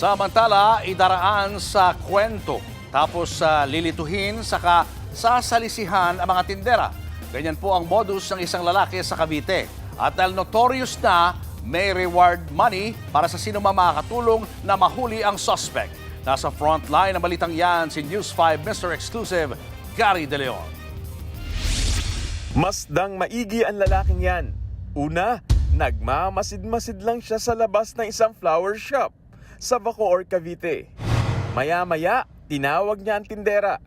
Samantala, idaraan sa kwento, tapos lilituhin, saka sasalisihan ang mga tindera. Ganyan po ang modus ng isang lalaki sa Cavite. At dahil notorious na, may reward money para sa sino makakatulong na mahuli ang suspect. Nasa frontline ng balitang yan si News 5 Mr. Exclusive, Gary De Leon. Masdang maigi ang lalaking yan. Una, nagmamasid-masid lang siya sa labas ng isang flower shop sa Bacoor, Cavite. Maya-maya, tinawag niya ang tindera.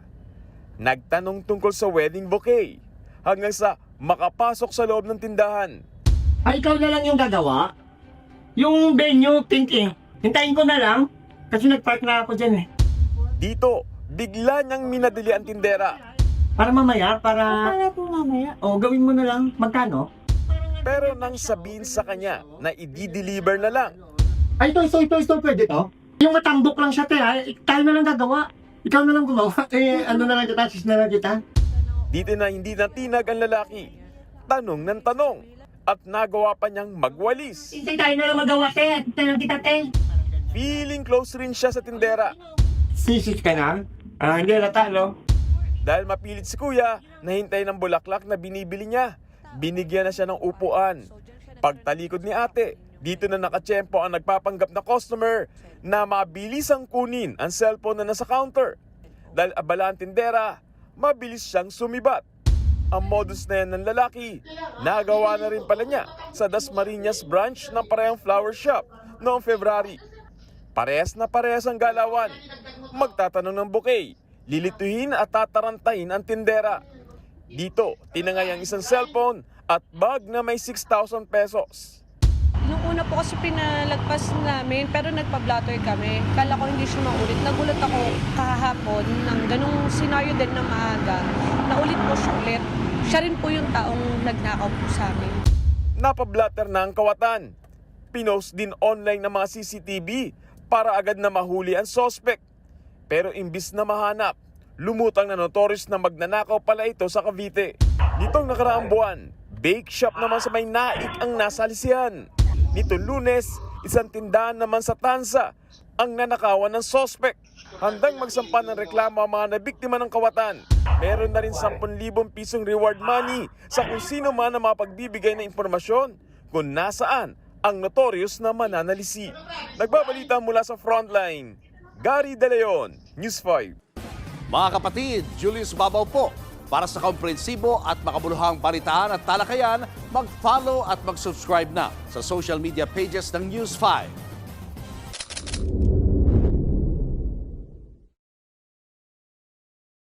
Nagtanong tungkol sa wedding bouquet hanggang sa makapasok sa loob ng tindahan. Ay, ikaw na lang yung gagawa? Yung venue, pinking. Hintayin ko na lang. Kasi nag-park na ako dyan eh. Dito, bigla niyang minadali ang tindera. Para mamaya, Para po mamaya. O, gawin mo na lang. Magkano? Pero nang sabihin sa kanya na i-deliver na lang, Ay, ito, pwede to? Yung matambok lang siya, te, ha? Tayo na lang gagawa. Ikaw na lang gumawa. Eh, ano na lang kita, sis na lang kita. dito na hindi natinag ang lalaki. Tanong ng tanong at nagawa pa niyang magwalis. Hintay tayo na lang magawa, te. Hintay lang kita, te. Feeling close rin siya sa tindera Sisis ka na? Hindi lata, no? dahil mapilit si kuya na hintay ng bulaklak na binibili niya. Binigyan na siya ng upuan. Pagtalikod ni ate, dito na nakatsyempo ang nagpapanggap na customer na mabilisang kunin ang cellphone na nasa counter. Dahil abala ang tindera, mabilis siyang sumibat. Ang modus na yan ng lalaki, nagawa na rin pala niya sa Dasmariñas branch ng parehong flower shop noong February. Parehas na parehas ang galawan. Magtatanong ng bouquet, lilituhin at tatarantahin ang tindera. Dito, tinangay ang isang cellphone at bag na may 6,000 pesos. Nung una po kasi pinalagpas namin, pero nagpa-blotter kami. Kala ko hindi siya maulit. Nagulat ako kahapon ng ganung senaryo din na maaga. Naulit po siya ulit. Siya rin po yung taong nagnakaw po sa amin. Napablatter na ang kawatan. Pinost din online ng mga CCTV para agad na mahuli ang suspect. Pero imbis na mahanap, lumutang na notorious na magnanakaw pala ito sa Cavite. Nitong nakaraang buwan, bake shop naman sa may naik ang nasalisihan. Nito Lunes, isang tindahan naman sa Tansa ang nanakawan ng suspect. Handang magsampa ng reklamo ang mga nabiktima ng kawatan. Meron na rin 10,000 pisong reward money sa kung sino man ang mapagbibigay ng impormasyon kung nasaan ang notorious na mananalisi. Nagbabalita mula sa Frontline, Gary De Leon, News 5. Mga kapatid, Julius Babaw po. Para sa komprehensibo at makabuluhang balitaan at talakayan, mag-follow at mag-subscribe na sa social media pages ng News 5.